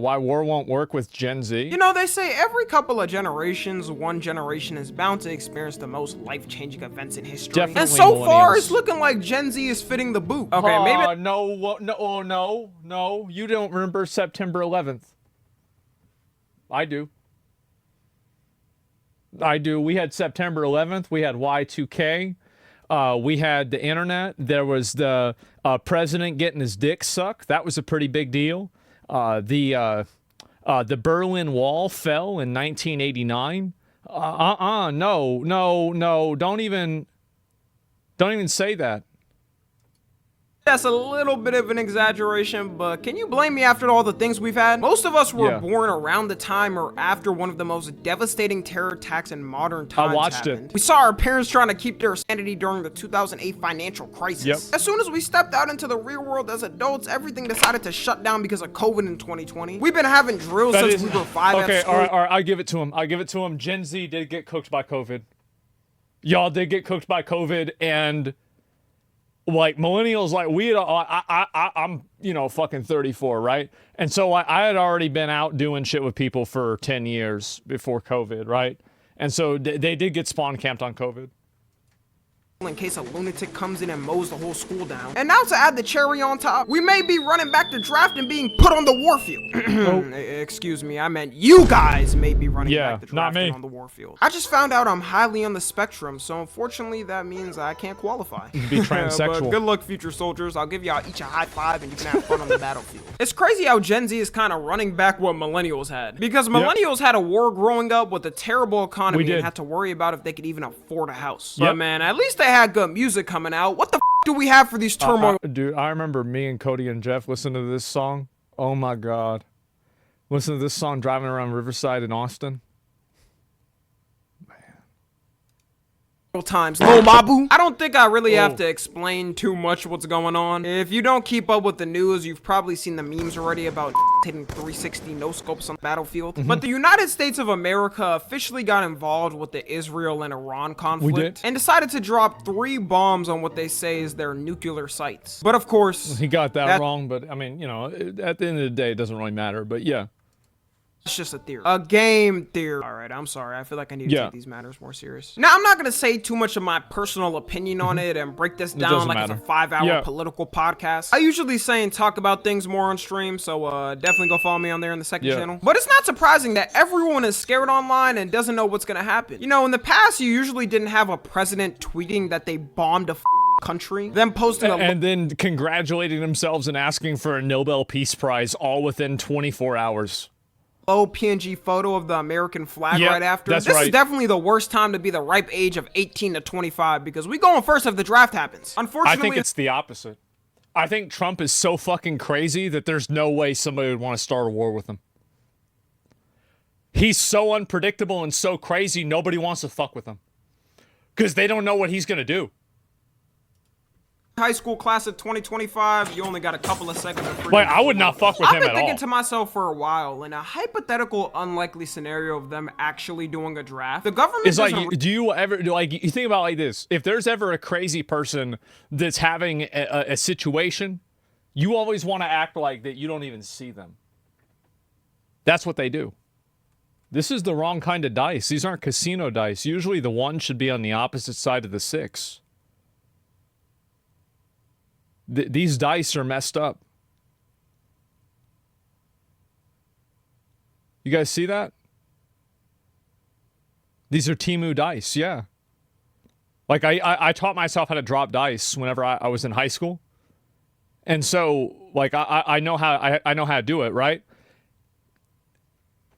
Why war won't work with Gen Z? You know, they say every couple of generations, one generation is bound to experience the most life-changing events in history. Definitely and so far, millennials. it's looking like Gen Z is fitting the boot. Okay, maybe... No. You don't remember September 11th. I do. We had September 11th. We had Y2K. We had the internet. There was the president getting his dick sucked. That was a pretty big deal. The Berlin Wall fell in 1989. No. Don't even say that. That's a little bit of an exaggeration, but can you blame me after all the things we've had? Most of us were born around the time or after one of the most devastating terror attacks in modern times. I watched happened. it. We saw our parents trying to keep their sanity during the 2008 financial crisis. Yep. As soon as we stepped out into the real world as adults, everything decided to shut down because of COVID in 2020. We've been having drills since we were 5 okay, at school. all right, I give it to him. Gen Z did get cooked by COVID. Y'all did get cooked by COVID, and like millennials, like I'm fucking 34, right? And so I had already been out doing shit with people for 10 years before COVID, right? And so they did get spawn camped on COVID. In case a lunatic comes in and mows the whole school down. And now to add the cherry on top, we may be running back to draft and being put on the warfield. Excuse me, I meant you guys may be running back to draft and on the warfield. I just found out I'm highly on the spectrum, so unfortunately that means I can't qualify. Be transsexual. But good luck, future soldiers. I'll give y'all each a high five and you can have fun on the battlefield. It's crazy how Gen Z is kind of running back what millennials had. Because millennials had a war growing up with a terrible economy and had to worry about if they could even afford a house. But man, at least they had good music coming out. What the f do we have for these turmoil? Dude, I remember me and Cody and Jeff listening to this song. Oh my God. Listen to this song driving around Riverside in Austin. Times. Lil Mabu. I don't think I really have to explain too much what's going on. If you don't keep up with the news, you've probably seen the memes already about hitting 360 no scopes on the battlefield. But the United States of America officially got involved with the Israel and Iran conflict and decided to drop 3 bombs on what they say is their nuclear sites. But of course, he got that wrong, but I mean, at the end of the day, it doesn't really matter, but yeah. It's just a theory. A game theory. All right, I'm sorry. I feel like I need to take these matters more serious. Now, I'm not going to say too much of my personal opinion on it and break this down like it's a 5-hour political podcast. I usually say and talk about things more on stream, so definitely go follow me on there in the second channel. But it's not surprising that everyone is scared online and doesn't know what's going to happen. You know, in the past, you usually didn't have a president tweeting that they bombed a country, then posting and then congratulating themselves and asking for a Nobel Peace Prize all within 24 hours. PNG photo of the American flag right after. This is definitely the worst time to be the ripe age of 18 to 25 because we going first if the draft happens. Unfortunately, I think it's the opposite. I think Trump is so fucking crazy that there's no way somebody would want to start a war with him. He's so unpredictable and so crazy, nobody wants to fuck with him because they don't know what he's gonna do. High school class of 2025, you only got a couple of seconds of freedom. Like, I would not fuck with him at all. I've been thinking to myself for a while, in a hypothetical, unlikely scenario of them actually doing a draft, the government is like, do you think about it like this? If there's ever a crazy person that's having a situation, you always want to act like that you don't even see them. That's what they do. This is the wrong kind of dice. These aren't casino dice. Usually the 1 should be on the opposite side of the 6. These dice are messed up. You guys see that? These are Temu dice, yeah. Like, I taught myself how to drop dice whenever I was in high school. And so, like, I know how I know how to do it, right?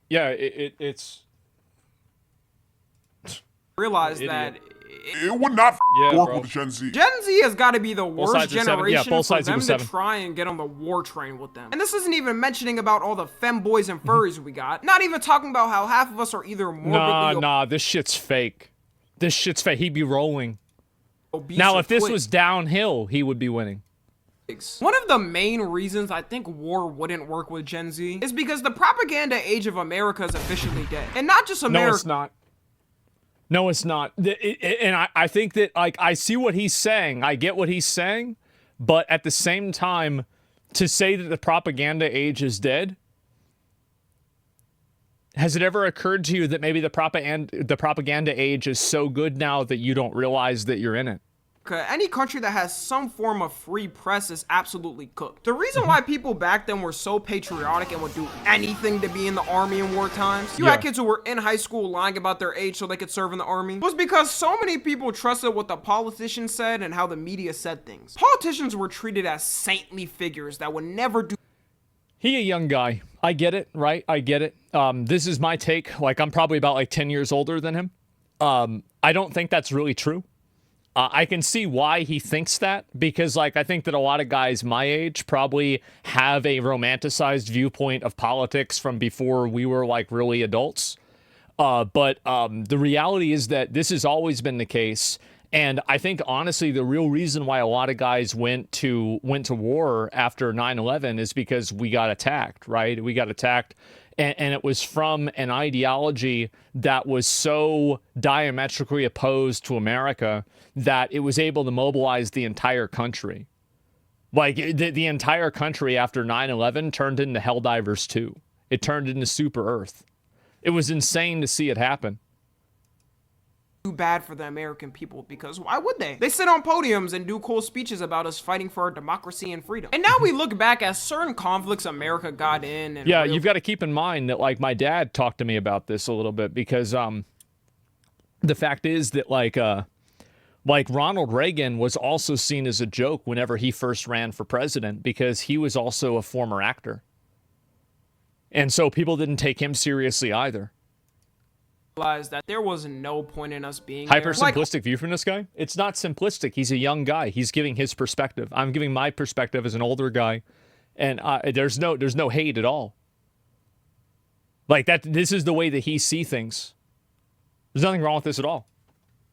Yeah, it's... Realize that... It would not work with Gen Z. Gen Z has got to be the worst generation for them to 7. try and get on the war train with them. And this isn't even mentioning about all the femboys and furries we got. Not even talking about how half of us are either morbidly... Nah, this shit's fake. This shit's fake. He'd be rolling. Now, if this was downhill, he would be winning. One of the main reasons I think war wouldn't work with Gen Z is because the propaganda age of America is officially dead. And not just America. No, it's not. No, it's not. And I think that, like, I see what he's saying. I get what he's saying. But at the same time, to say that the propaganda age is dead Has it ever occurred to you that maybe the propaganda age is so good now that you don't realize that you're in it? Any country that has some form of free press is absolutely cooked. The reason why people back then were so patriotic and would do anything to be in the army in war times, you had kids who were in high school lying about their age so they could serve in the army, was because so many people trusted what the politicians said and how the media said things. Politicians were treated as saintly figures that would never do. He a young guy. I get it, right? I get it. This is my take. Like, I'm probably about like 10 years older than him. I don't think that's really true. I can see why he thinks that, because like I think that a lot of guys my age probably have a romanticized viewpoint of politics from before we were like really adults. But the reality is that this has always been the case. And I think honestly, the real reason why a lot of guys went to war after 9/11 is because we got attacked, right? We got attacked. And it was from an ideology that was so diametrically opposed to America that it was able to mobilize the entire country. Like, the entire country after 9/11 turned into Helldivers 2. It turned into Super Earth. It was insane to see it happen. Too bad for the American people, because why would they? They sit on podiums and do cool speeches about us fighting for our democracy and freedom. And now we look back at certain conflicts America got in. And yeah, you've got to keep in mind that like my dad talked to me about this a little bit, because the fact is that like Ronald Reagan was also seen as a joke whenever he first ran for president, because he was also a former actor. And so people didn't take him seriously either. Realized that there was no point in us being hyper simplistic view from this guy. It's not simplistic. He's a young guy. He's giving his perspective. I'm giving my perspective as an older guy, and there's no hate at all. Like that. This is the way that he sees things. There's nothing wrong with this at all.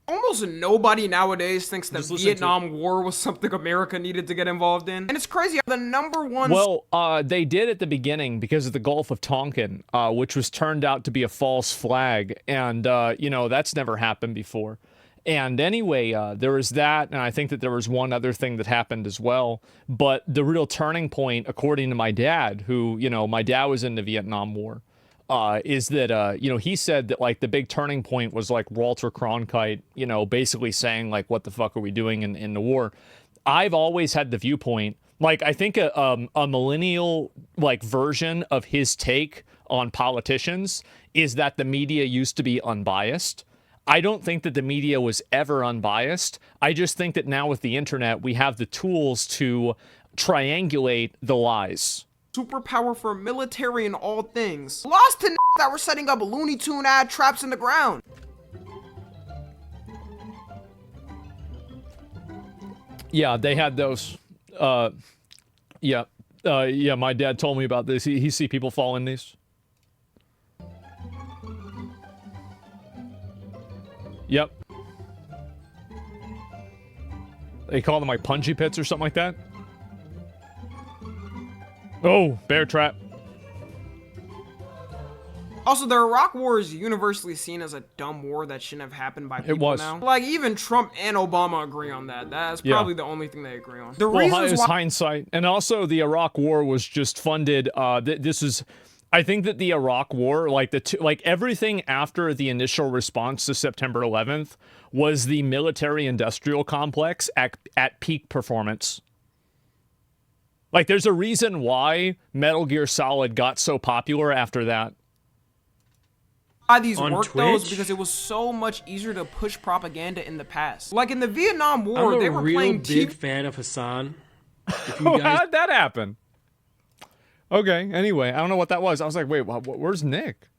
Almost nobody nowadays thinks the Vietnam War was something America needed to get involved in. And it's crazy, the number one... Well, they did at the beginning because of the Gulf of Tonkin, which was turned out to be a false flag. And, you know, that's never happened before. And anyway, there was that, and I think that there was one other thing that happened as well. But the real turning point, according to my dad, who, you know, my dad was in the Vietnam War, is that, you know, he said that, like, the big turning point was, like, Walter Cronkite, you know, basically saying, like, what the fuck are we doing in the war? I've always had the viewpoint, like, I think a millennial, like, version of his take on politicians is that the media used to be unbiased. I don't think that the media was ever unbiased. I just think that now with the internet, we have the tools to triangulate the lies. Superpower for military and all things. Lost to that were setting up Looney Tune ad traps in the ground. Yeah, they had those. Yeah, my dad told me about this. He see people fall in these. Yep. They call them like punji pits or something like that. Oh, bear trap. Also, the Iraq War is universally seen as a dumb war that shouldn't have happened by people now. Like, even Trump and Obama agree on that. That's probably the only thing they agree on. The reasons why... hindsight. And also, the Iraq War was just funded. This is... I think that the Iraq War, like everything after the initial response to September 11th was the military-industrial complex at peak performance. Like, there's a reason why Metal Gear Solid got so popular after that. Why these worked though is because it was so much easier to push propaganda in the past. Like in the Vietnam War, they were playing. I'm a real big fan of Hassan. How'd that happen? Okay, anyway, I don't know what that was. I was like, wait, where's Nick?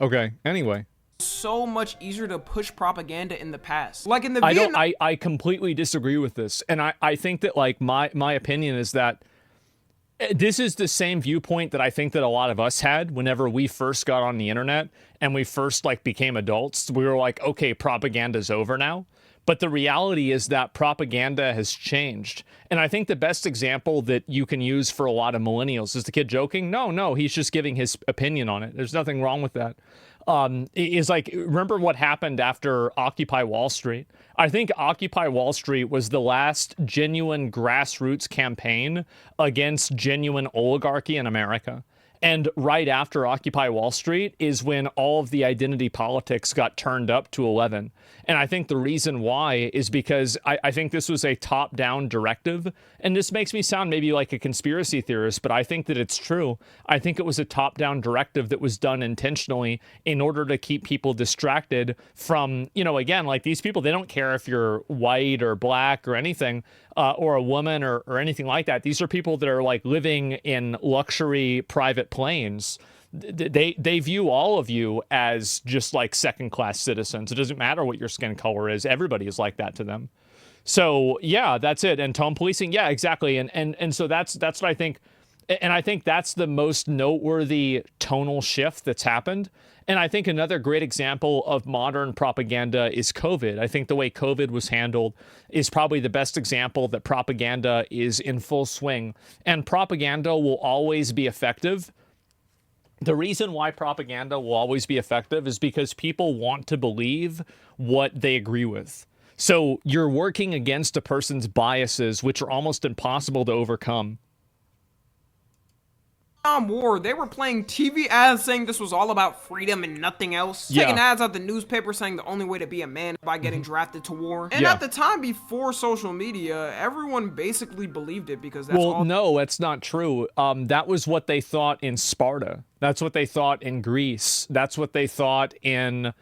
Okay, anyway. So much easier to push propaganda in the past. Like in the Vietnam... I completely disagree with this. And I think that, like, my opinion is that this is the same viewpoint that I think that a lot of us had whenever we first got on the internet and we first, like, became adults. We were like, okay, propaganda's over now. But the reality is that propaganda has changed. And I think the best example that you can use for a lot of millennials is the kid joking. No, he's just giving his opinion on it. There's nothing wrong with that. Is like, remember what happened after Occupy Wall Street? I think Occupy Wall Street was the last genuine grassroots campaign against genuine oligarchy in America. And right after Occupy Wall Street is when all of the identity politics got turned up to 11. And I think the reason why is because I think this was a top-down directive. And this makes me sound maybe like a conspiracy theorist, but I think that it's true. I think it was a top-down directive that was done intentionally in order to keep people distracted from, you know, again, like these people, they don't care if you're white or black or anything, or a woman or anything like that. These are people that are like living in luxury private planes. They view all of you as just like second-class citizens. It doesn't matter what your skin color is. Everybody is like that to them. So yeah, that's it. And tone policing, yeah, exactly. And so that's what I think. And I think that's the most noteworthy tonal shift that's happened. And I think another great example of modern propaganda is COVID. I think the way COVID was handled is probably the best example that propaganda is in full swing. And propaganda will always be effective. The reason why propaganda will always be effective is because people want to believe what they agree with. So you're working against a person's biases, which are almost impossible to overcome. War, they were playing TV ads saying this was all about freedom and nothing else. Yeah. Taking ads out the newspaper saying the only way to be a man is by getting drafted to war. And at the time before social media, everyone basically believed it because that's all. No, that's not true. That was what they thought in Sparta. That's what they thought in Greece. That's what they thought in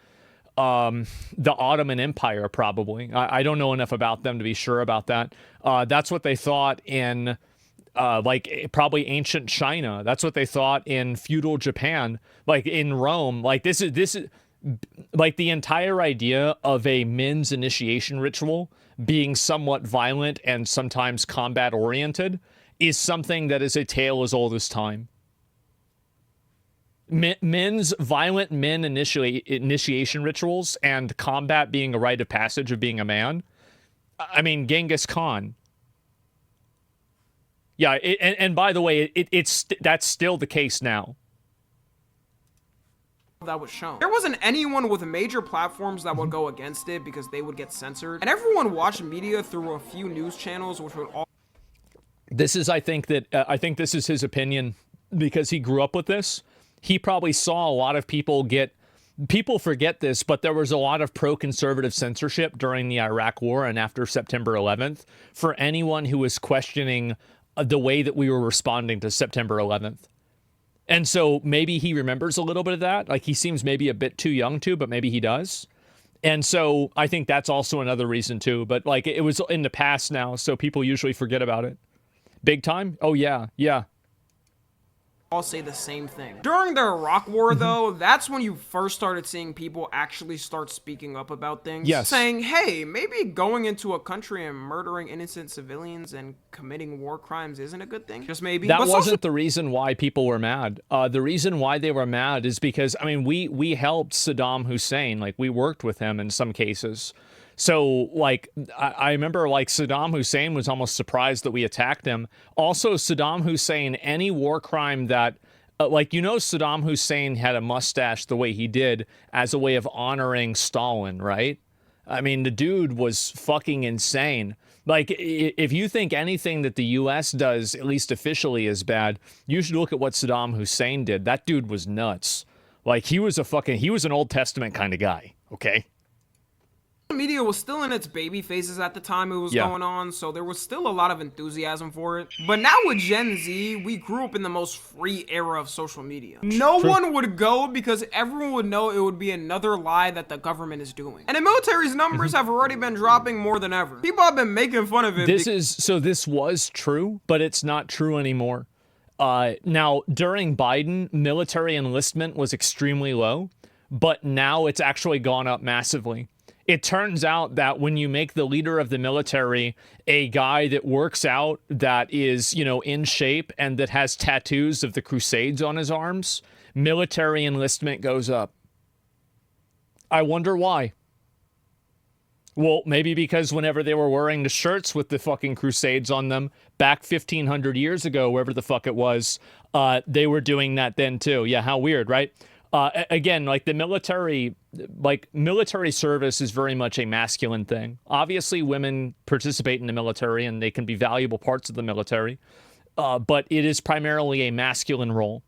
the Ottoman Empire, probably. I don't know enough about them to be sure about that. That's what they thought in like probably ancient China. That's what they thought in feudal Japan, like in Rome. Like this is like the entire idea of a men's initiation ritual being somewhat violent and sometimes combat oriented is something that is a tale as old as time. Violent men initiation rituals and combat being a rite of passage of being a man. I mean, Genghis Khan. Yeah, and by the way, that's still the case now. That was shown. There wasn't anyone with major platforms that would go against it because they would get censored. And everyone watched media through a few news channels, which would all... This is, I think this is his opinion because he grew up with this. He probably saw a lot of people forget this, but there was a lot of pro-conservative censorship during the Iraq War and after September 11th for anyone who was questioning the way that we were responding to September 11th. And so maybe he remembers a little bit of that. Like he seems maybe a bit too young to, but maybe he does. And so I think that's also another reason too. But like it was in the past now, so people usually forget about it. Big time? Oh yeah, yeah. All say the same thing. During the Iraq War, though, that's when you first started seeing people actually start speaking up about things. Yes. Saying, hey, maybe going into a country and murdering innocent civilians and committing war crimes isn't a good thing. Just maybe. That wasn't the reason why people were mad. The reason why they were mad is because, I mean, we helped Saddam Hussein. Like, we worked with him in some cases. So, like, I remember, like, Saddam Hussein was almost surprised that we attacked him. Also, Saddam Hussein, any war crime that, like, you know, Saddam Hussein had a mustache the way he did as a way of honoring Stalin, right? I mean, the dude was fucking insane. Like, if you think anything that the U.S. does, at least officially, is bad, you should look at what Saddam Hussein did. That dude was nuts. Like, he was an Old Testament kind of guy, okay? Media was still in its baby phases at the time it was going on, so there was still a lot of enthusiasm for it. But now with Gen Z, we grew up in the most free era of social media. No one would go because everyone would know it would be another lie that the government is doing. And the military's numbers have already been dropping more than ever. People have been making fun of it. This was true, but it's not true anymore. Now, during Biden, military enlistment was extremely low, but now it's actually gone up massively. It turns out that when you make the leader of the military a guy that works out, that is, you know, in shape, and that has tattoos of the Crusades on his arms, military enlistment goes up. I wonder why. Well, maybe because whenever they were wearing the shirts with the fucking Crusades on them back 1,500 years ago, wherever the fuck it was, they were doing that then too. Yeah, how weird, right? Again, like the military service is very much a masculine thing. Obviously, women participate in the military and they can be valuable parts of the military, but it is primarily a masculine role.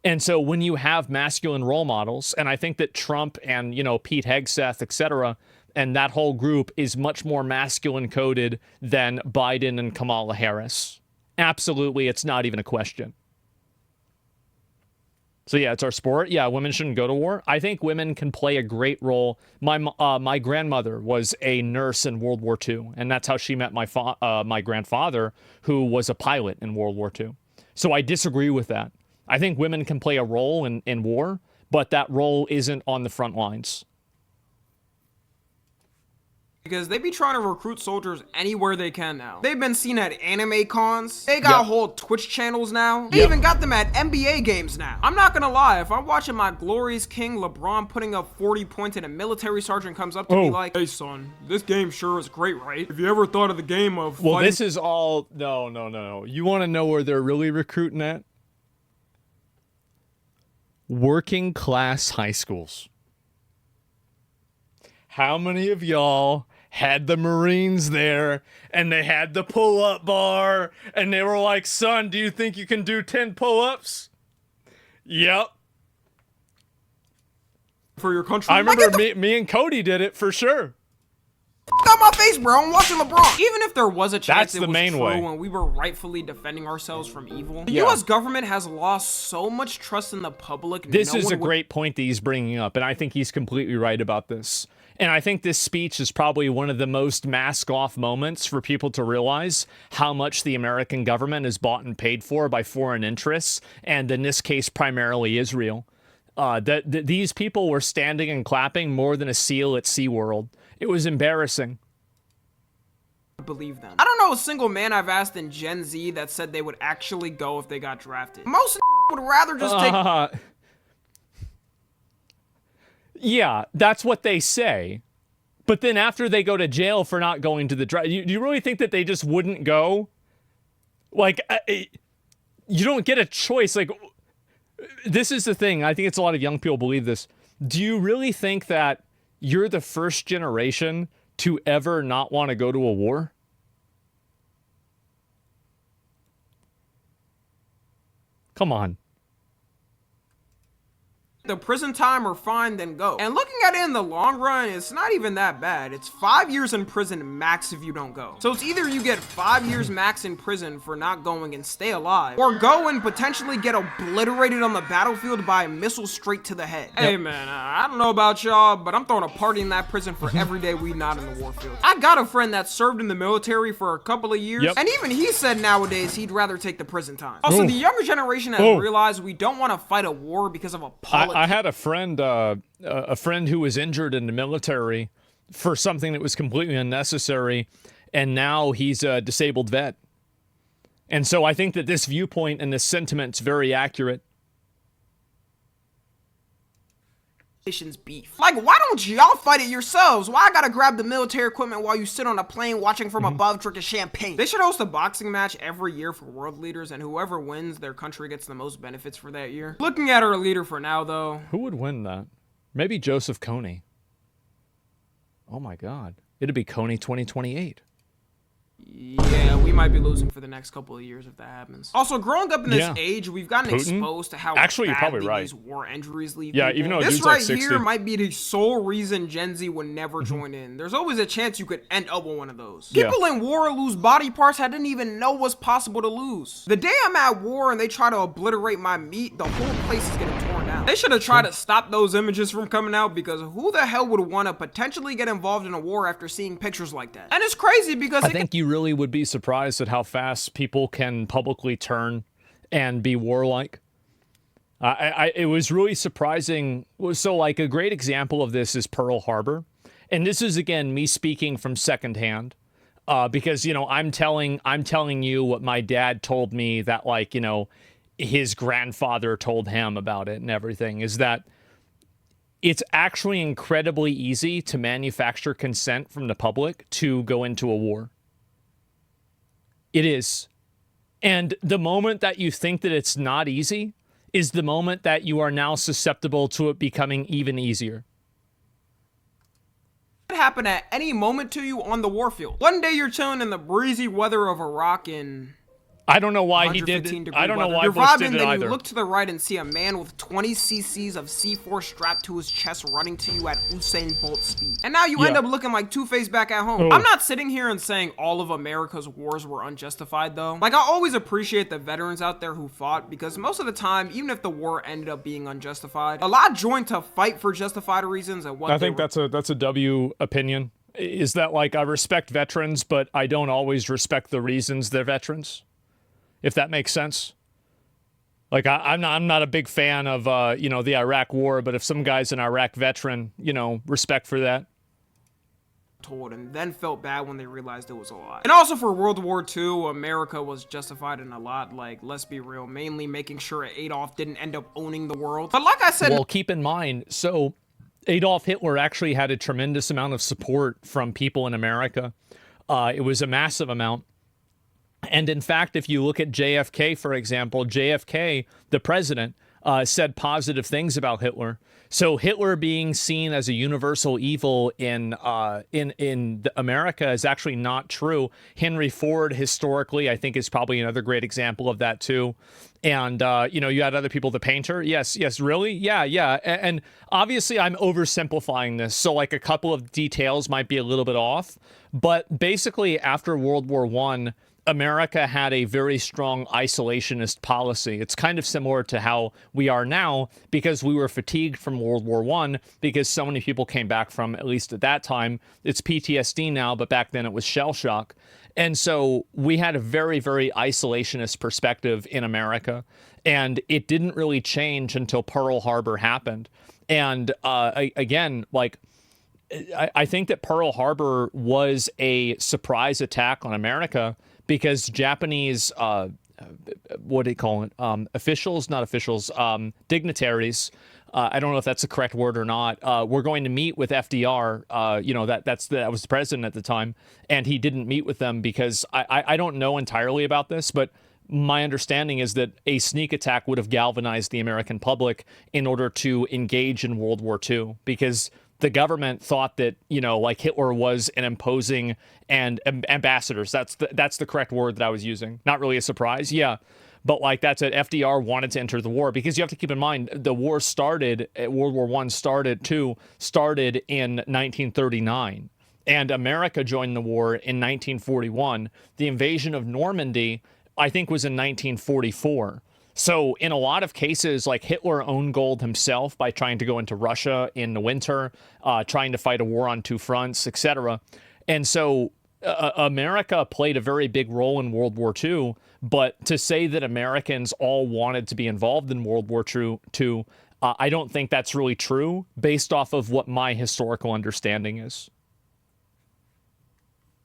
And so when you have masculine role models, and I think that Trump and, you know, Pete Hegseth, etc., and that whole group is much more masculine coded than Biden and Kamala Harris. Absolutely, it's not even a question. So yeah, it's our sport. Yeah, women shouldn't go to war. I think women can play a great role. My grandmother was a nurse in World War II, and that's how she met my grandfather, who was a pilot in World War II. So I disagree with that. I think women can play a role in war, but that role isn't on the front lines. Because they be trying to recruit soldiers anywhere they can now. They've been seen at anime cons. They got whole Twitch channels now. They even got them at NBA games now. I'm not gonna lie, if I'm watching my glorious king LeBron putting up 40 points and a military sergeant comes up to me like, hey son, this game sure is great, right? Have you ever thought of the game of Well, this is all, no. You wanna know where they're really recruiting at? Working class high schools. How many of y'all had the Marines there, and they had the pull-up bar, and they were like, son, do you think you can do 10 pull-ups? Yep. For your country? I remember me and Cody did it for sure. Out my face, bro. I'm watching LeBron. Even if there was a chance it was true way. when we were rightfully defending ourselves from evil, the U.S. government has lost so much trust in the public. This is a great point that he's bringing up, and I think he's completely right about this. And I think this speech is probably one of the most mask-off moments for people to realize how much the American government is bought and paid for by foreign interests, and in this case, primarily Israel. These people were standing and clapping more than a seal at SeaWorld. It was embarrassing. Believe them. I don't know a single man I've asked in Gen Z that said they would actually go if they got drafted. Most would rather just take... Yeah, that's what they say. But then after they go to jail for not going to the draft, do you really think that they just wouldn't go? Like, you don't get a choice. Like, this is the thing. I think it's a lot of young people believe this. Do you really think that you're the first generation to ever not want to go to a war? Come on. The prison time or fine, then go. And looking at it in the long run, it's not even that bad. It's 5 years in prison max if you don't go. So it's either you get 5 years max in prison for not going and stay alive, or go and potentially get obliterated on the battlefield by a missile straight to the head. Hey man, I don't know about y'all, but I'm throwing a party in that prison for every day we not in the warfield. I got a friend that served in the military for a couple of years, and even he said nowadays he'd rather take the prison time. Also, the younger generation has realized we don't want to fight a war because of a politics. I had a friend who was injured in the military for something that was completely unnecessary, and now he's a disabled vet. And so I think that this viewpoint and this sentiment's very accurate. Beef. Like, why don't y'all fight it yourselves? Why I gotta grab the military equipment while you sit on a plane watching from above drinking champagne? They should host a boxing match every year for world leaders, and whoever wins, their country gets the most benefits for that year. Looking at our leader for now, though. Who would win that? Maybe Joseph Kony. Oh my God. It'd be Kony 2028. Yeah, we might be losing for the next couple of years if that happens. Also, growing up in this age, we've gotten exposed to how actually you're probably right. These war injuries leave people. Even though this right here might be the sole reason Gen Z would never join in. There's always a chance you could end up with one of those. People in war lose body parts I didn't even know was possible to lose. The day I'm at war and they try to obliterate my meat, the whole place is getting torn down. They should have tried to stop those images from coming out, because who the hell would want to potentially get involved in a war after seeing pictures like that? And it's crazy because I think you really would be surprised at how fast people can publicly turn and be warlike. It was really surprising. So, like, a great example of this is Pearl Harbor. And this is, again, me speaking from secondhand. Because, you know, I'm telling you what my dad told me that, like, you know, his grandfather told him about it and everything, is that it's actually incredibly easy to manufacture consent from the public to go into a war. It is. And the moment that you think that it's not easy is the moment that you are now susceptible to it becoming even easier. It happen at any moment to you on the warfield. One day you're chilling in the breezy weather of Iraq and I don't know why he did it. I don't know why Bush did it either. You look to the right and see a man with 20 cc's of C4 strapped to his chest running to you at Usain Bolt speed. And now you end up looking like Two-Face back at home. I'm not sitting here and saying all of America's wars were unjustified though. Like, I always appreciate the veterans out there who fought, because most of the time, even if the war ended up being unjustified, a lot joined to fight for justified reasons. And what I think that's a W opinion. Is that, like, I respect veterans, but I don't always respect the reasons they're veterans, if that makes sense. Like, I'm not a big fan of, the Iraq War, but if some guy's an Iraq veteran, respect for that. Told and then felt bad when they realized it was a lie. And also for World War II, America was justified in a lot, like, let's be real, mainly making sure Adolf didn't end up owning the world. But like I said... Well, keep in mind, so Adolf Hitler actually had a tremendous amount of support from people in America. It was a massive amount. And in fact, if you look at JFK, for example, JFK, the president, said positive things about Hitler. So Hitler being seen as a universal evil in America is actually not true. Henry Ford, historically, I think is probably another great example of that too. And, you had other people, the painter. Yes, really? Yeah. And obviously I'm oversimplifying this. So like a couple of details might be a little bit off. But basically after World War I, America had a very strong isolationist policy. It's kind of similar to how we are now, because we were fatigued from World War I, because so many people came back from, at least at that time, it's PTSD now, but back then it was shell shock. And so we had a very, very isolationist perspective in America, and it didn't really change until Pearl Harbor happened. And again, like, I think that Pearl Harbor was a surprise attack on America, because Japanese, what do you call it? Dignitaries. I don't know if that's the correct word or not. We're going to meet with FDR. That was the president at the time, and he didn't meet with them because I don't know entirely about this, but my understanding is that a sneak attack would have galvanized the American public in order to engage in World War II, because the government thought that, like Hitler was an imposing and ambassadors. That's the correct word that I was using. Not really a surprise. Yeah. But like that's it. FDR wanted to enter the war, because you have to keep in mind the war started, World War I started in 1939, and America joined the war in 1941. The invasion of Normandy, I think, was in 1944. So in a lot of cases, like Hitler owned gold himself by trying to go into Russia in the winter, trying to fight a war on two fronts, etc. And so America played a very big role in World War II. But to say that Americans all wanted to be involved in World War II, I don't think that's really true based off of what my historical understanding is.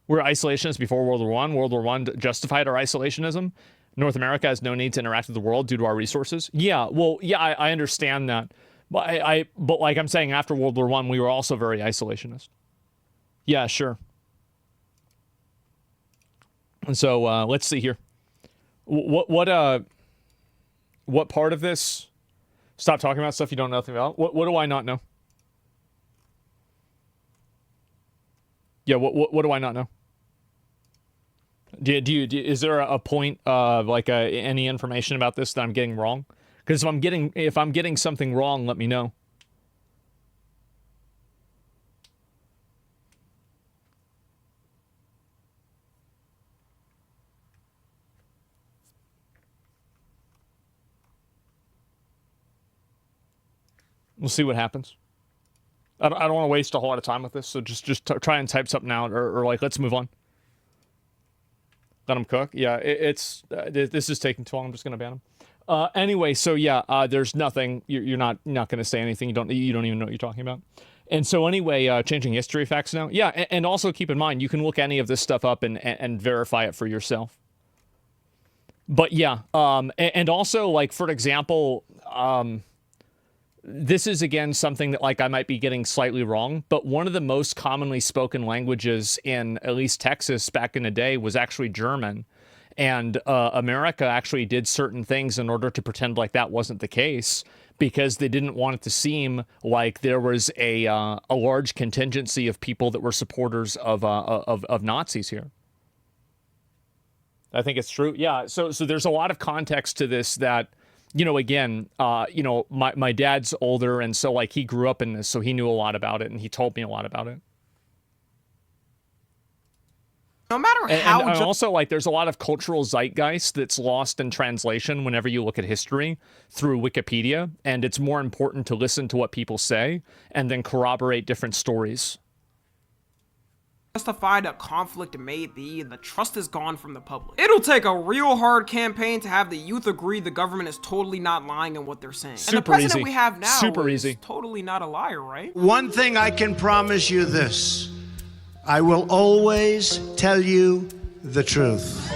We're isolationists before World War I. World War I justified our isolationism. North America has no need to interact with the world due to our resources. Yeah, well, yeah, I understand that. But but like I'm saying, after World War I, we were also very isolationist. Yeah, sure. And so let's see here. What part of this? Stop talking about stuff you don't know nothing about. What do I not know? Yeah, what do I not know? Is there a point like any information about this that I'm getting wrong? Because if I'm getting something wrong, let me know. We'll see what happens. I don't want to waste a whole lot of time with this, so just try and type something out, or like let's move on. Let him cook. Yeah, this is taking too long. I'm just gonna ban him. Anyway, so yeah, there's nothing. You're not gonna say anything. You don't even know what you're talking about. And so anyway, changing history facts now. Yeah, and also keep in mind you can look any of this stuff up and verify it for yourself. But yeah, and also like for example, this is again something that like I might be getting slightly wrong, but one of the most commonly spoken languages in at least Texas back in the day was actually German. And America actually did certain things in order to pretend like that wasn't the case, because they didn't want it to seem like there was a large contingency of people that were supporters of Nazis here. I think it's true. Yeah. So there's a lot of context to this that, again, my dad's older, and so like he grew up in this, so he knew a lot about it, and he told me a lot about it. No matter how... And also, like, there's a lot of cultural zeitgeist that's lost in translation whenever you look at history through Wikipedia, and it's more important to listen to what people say and then corroborate different stories. Justified a conflict may be, the trust is gone from the public. It'll take a real hard campaign to have the youth agree the government is totally not lying in what they're saying. And the president we have now is totally not a liar, right? One thing I can promise you this. I will always tell you the truth.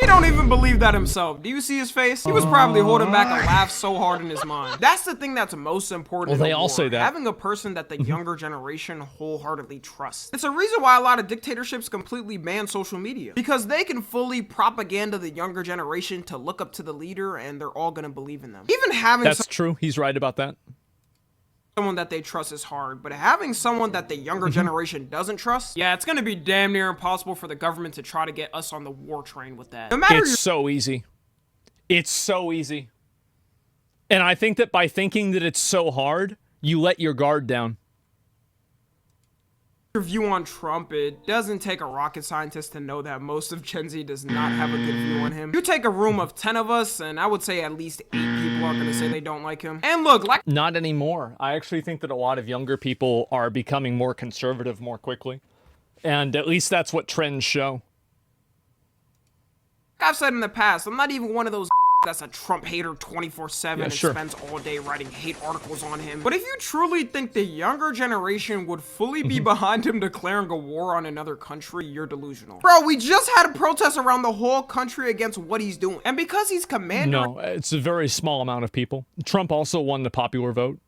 He don't even believe that himself. Do you see his face? He was probably holding back a laugh so hard in his mind. That's the thing that's most important. Well, they all say that. Having a person that the younger generation wholeheartedly trusts. It's a reason why a lot of dictatorships completely ban social media. Because they can fully propaganda the younger generation to look up to the leader, and they're all gonna believe in them. Even having... That's true. He's right about that. Someone that they trust is hard, but having someone that the younger generation doesn't trust, yeah, it's gonna be damn near impossible for the government to try to get us on the war train with that. No matter it's so easy. It's so easy. And I think that by thinking that it's so hard, you let your guard down. Your view on Trump, it doesn't take a rocket scientist to know that most of Gen Z does not have a good view on him. You take a room of 10 of us, and I would say at least 8 people are gonna say they don't like him. And look, like... Not anymore. I actually think that a lot of younger people are becoming more conservative more quickly. And at least that's what trends show. Like I've said in the past, I'm not even one of those that's a Trump hater 24/7 and spends all day writing hate articles on him. But if you truly think the younger generation would fully be behind him declaring a war on another country, you're delusional. Bro, we just had a protest around the whole country against what he's doing. And because he's commander... No, it's a very small amount of people. Trump also won the popular vote.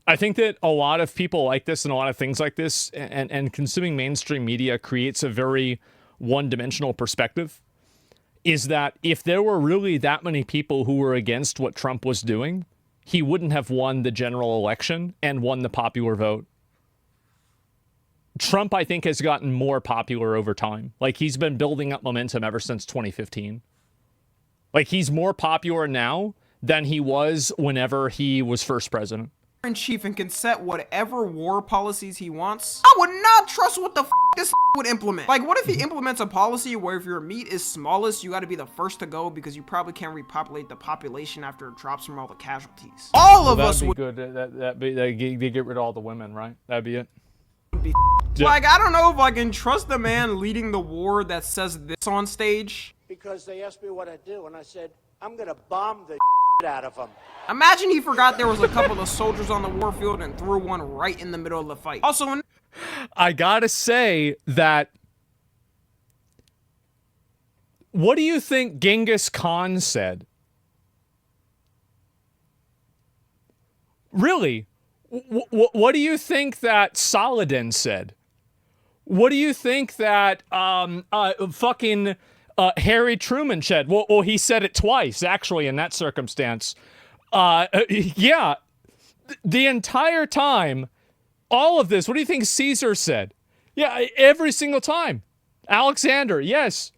I think that a lot of people like this and a lot of things like this, and consuming mainstream media creates a very one-dimensional perspective. Is that if there were really that many people who were against what Trump was doing, he wouldn't have won the general election and won the popular vote. Trump, I think, has gotten more popular over time. Like, he's been building up momentum ever since 2015. Like, he's more popular now than he was whenever he was first president. In chief and can set whatever war policies he wants. I would not trust what the this would implement. Like, what if he implements a policy where if your meat is smallest, you got to be the first to go because you probably can't repopulate the population after it drops from all the casualties. All of us would be good. That'd they get rid of all the women, right? That'd be it. Like, I don't know if I can trust the man leading the war that says this on stage. Because they asked me what I do, and I said, I'm gonna bomb the out of them. Imagine he forgot there was a couple of soldiers on the warfield and threw one right in the middle of the fight. Also, I gotta say that... What do you think Genghis Khan said? Really? What do you think that Saladin said? What do you think that Harry Truman said? Well, he said it twice, actually, in that circumstance. Yeah, the entire time, all of this, what do you think Caesar said? Yeah, every single time. Alexander, yes.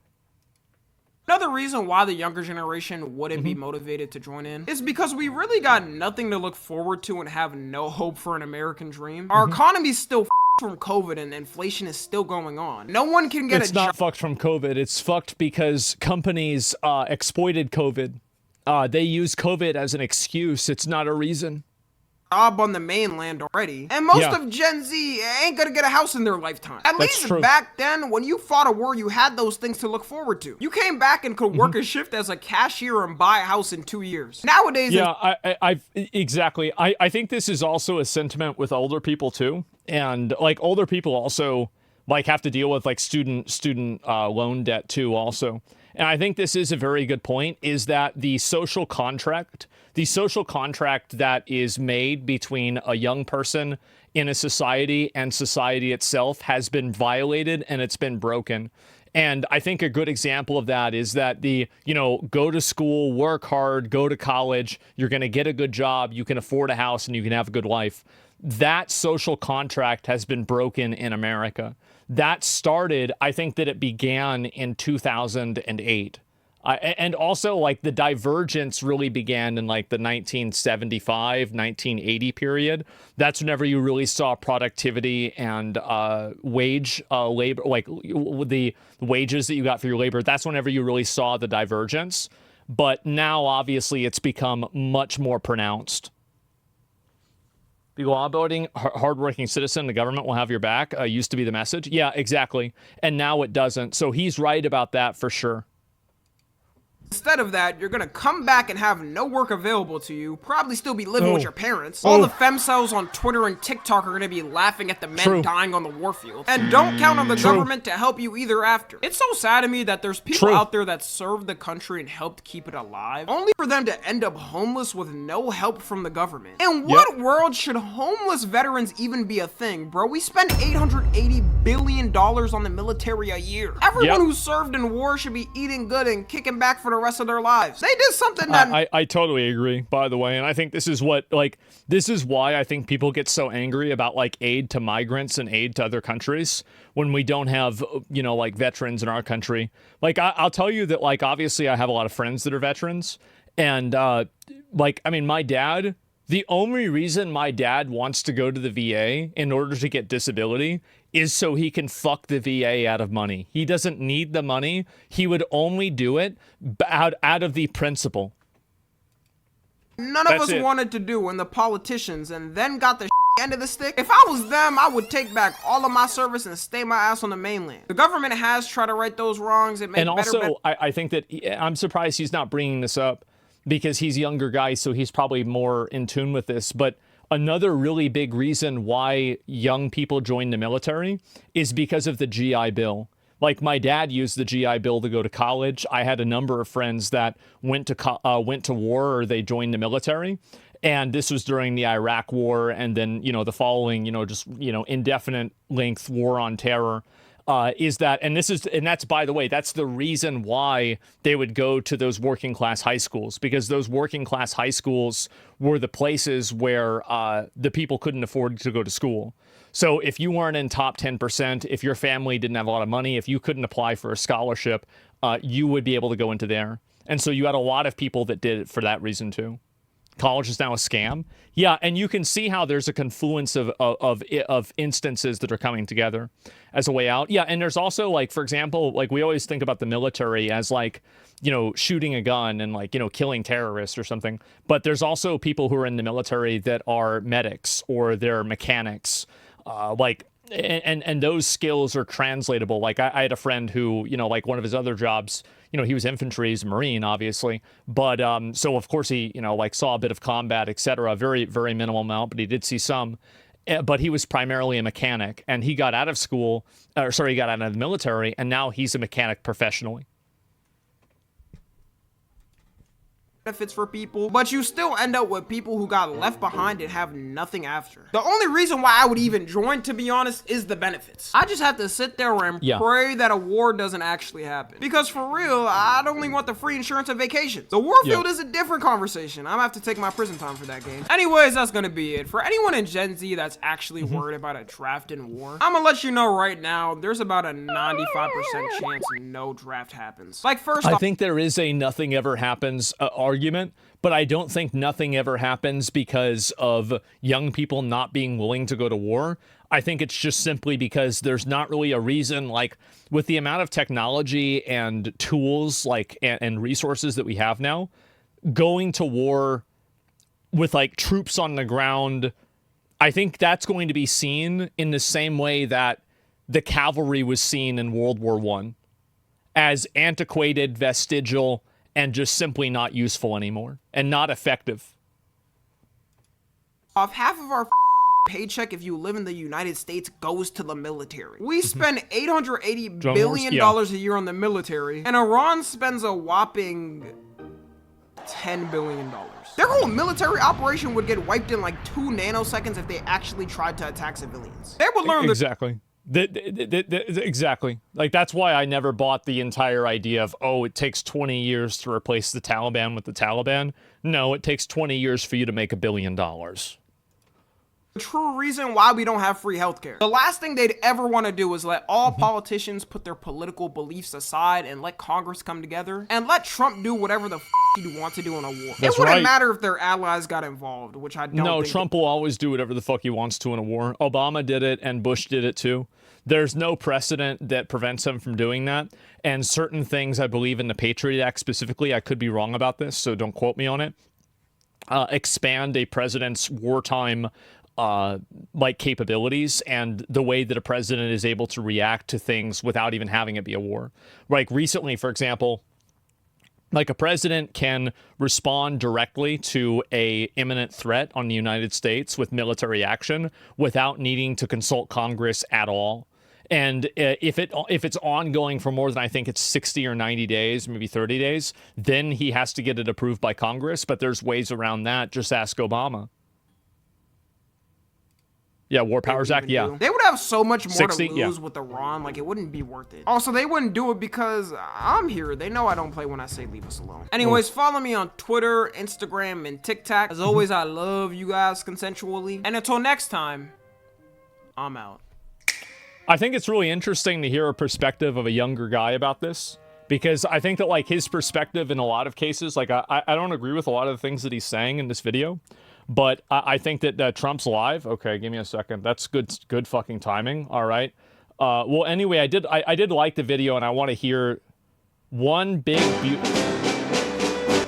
Another reason why the younger generation wouldn't be motivated to join in is because we really got nothing to look forward to and have no hope for an American dream. Our economy's still from COVID and inflation is still going on. No one can get a job. It's not fucked from COVID. It's fucked because companies exploited COVID. They use COVID as an excuse. It's not a reason. Job on the mainland already. And most of Gen Z ain't gonna get a house in their lifetime. At least back then, when you fought a war, you had those things to look forward to. You came back and could work a shift as a cashier and buy a house in 2 years. Nowadays... Yeah, exactly. I think this is also a sentiment with older people too. And like older people also like have to deal with like student loan debt too also. And I think this is a very good point, is that the social contract that is made between a young person in a society and society itself has been violated and it's been broken. And I think a good example of that is that go to school, work hard, go to college, you're going to get a good job, you can afford a house and you can have a good life. that social contract has been broken in America. That started, I think that it began in 2008. And also, like, the divergence really began in, like, the 1975, 1980 period. That's whenever you really saw productivity and wage labor, like, the wages that you got for your labor. That's whenever you really saw the divergence. But now, obviously, it's become much more pronounced. Be law-abiding, hardworking citizen, the government will have your back. Used to be the message. Yeah, exactly. And now it doesn't. So he's right about that for sure. Instead of that, you're gonna come back and have no work available to you, probably still be living with your parents. All the femcells on Twitter and TikTok are gonna be laughing at the men dying on the warfield. And don't count on the government to help you either after. It's so sad to me that there's people out there that served the country and helped keep it alive, only for them to end up homeless with no help from the government. In what world should homeless veterans even be a thing, bro? We spend $880 billion on the military a year. Everyone who served in war should be eating good and kicking back for the rest of their lives. They did something that I totally agree, by the way, and I think this is what, like, this is why I think people get so angry about, like, aid to migrants and aid to other countries when we don't have, you know, like, veterans in our country. Like, I'll tell you that, like, obviously I have a lot of friends that are veterans, and like, I mean, my dad, the only reason my dad wants to go to the VA in order to get disability is so he can fuck the VA out of money. He doesn't need the money. He would only do it out of the principle. None of us wanted to do, and the politicians, and then got the end of the stick. If I was them, I would take back all of my service and stay my ass on the mainland. The government has tried to right those wrongs. And also, I think that I'm surprised he's not bringing this up because he's a younger guy, so he's probably more in tune with this. But another really big reason why young people join the military is because of the GI Bill. Like, my dad used the GI Bill to go to college. I had a number of friends that went to war, or they joined the military. And this was during the Iraq War, and then, you know, the following, you know, just, you know, indefinite length war on terror. And that's, by the way, that's the reason why they would go to those working class high schools, because those working class high schools were the places where the people couldn't afford to go to school. So if you weren't in top 10%, if your family didn't have a lot of money, if you couldn't apply for a scholarship, you would be able to go into there. And so you had a lot of people that did it for that reason too. College is now a scam. Yeah, and you can see how there's a confluence of instances that are coming together as a way out. Yeah, and there's also, like, for example, like, we always think about the military as, like, you know, shooting a gun and, like, you know, killing terrorists or something. But there's also people who are in the military that are medics or they're mechanics, and those skills are translatable. Like, I had a friend who, you know, like, one of his other jobs, you know, he was infantry, he's a Marine, obviously. But so, of course, he, you know, like, saw a bit of combat, etc. Very, very minimal amount, but he did see some. But he was primarily a mechanic, and he got out of school, he got out of the military, and now he's a mechanic professionally. Benefits for people, but you still end up with people who got left behind and have nothing after. The only reason why I would even join, to be honest, is the benefits. I just have to sit there and pray that a war doesn't actually happen. Because for real, I'd only want the free insurance and vacation. The warfield is a different conversation. I'm gonna have to take my prison time for that game. Anyways, that's gonna be it. For anyone in Gen Z that's actually worried about a draft in war, I'm gonna let you know right now, there's about a 95% chance no draft happens. Like, first I think there is a nothing ever happens argument, but I don't think nothing ever happens because of young people not being willing to go to war. I think it's just simply because there's not really a reason, like, with the amount of technology and tools, like, and resources that we have now, going to war with, like, troops on the ground, I think that's going to be seen in the same way that the cavalry was seen in World War I, as antiquated, vestigial, and just simply not useful anymore, and not effective. Off half of our paycheck, if you live in the United States, goes to the military. We spend $880 billion a year on the military, and Iran spends a whopping $10 billion. Their whole military operation would get wiped in like 2 nanoseconds if they actually tried to attack civilians. They would learn exactly. Exactly. Like, that's why I never bought the entire idea of, oh, it takes 20 years to replace the Taliban with the Taliban. No, it takes 20 years for you to make $1 billion. The true reason why we don't have free healthcare. The last thing they'd ever want to do is let all politicians put their political beliefs aside and let Congress come together and let Trump do whatever the he'd want to do in a war. It wouldn't matter if their allies got involved, which I don't No, think Trump will always do whatever the fuck he wants to in a war. Obama did it and Bush did it too. There's no precedent that prevents him from doing that. And certain things, I believe in the Patriot Act specifically, I could be wrong about this, so don't quote me on it, expand a president's wartime like capabilities and the way that a president is able to react to things without even having it be a war. Like recently, for example, like a president can respond directly to a imminent threat on the United States with military action without needing to consult Congress at all. And if it's ongoing for more than, I think it's 60 or 90 days, maybe 30 days, then he has to get it approved by Congress. But there's ways around that. Just ask Obama. Yeah, War Powers Act, yeah. They would have so much more 60, to lose with Iran, like it wouldn't be worth it. Also, they wouldn't do it because I'm here. They know I don't play when I say leave us alone. Anyways, follow me on Twitter, Instagram, and TikTok. As always, I love you guys consensually. And until next time, I'm out. I think it's really interesting to hear a perspective of a younger guy about this, because I think that like his perspective in a lot of cases, like I don't agree with a lot of the things that he's saying in this video. But I think that Trump's live. Okay, give me a second. That's good fucking timing. All right. Well, anyway, I did like the video, and I want to hear one big.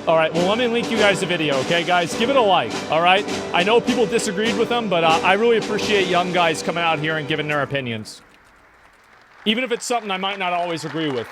All right. Well, let me link you guys the video. Okay, guys, give it a like. All right. I know people disagreed with them, but I really appreciate young guys coming out here and giving their opinions, even if it's something I might not always agree with.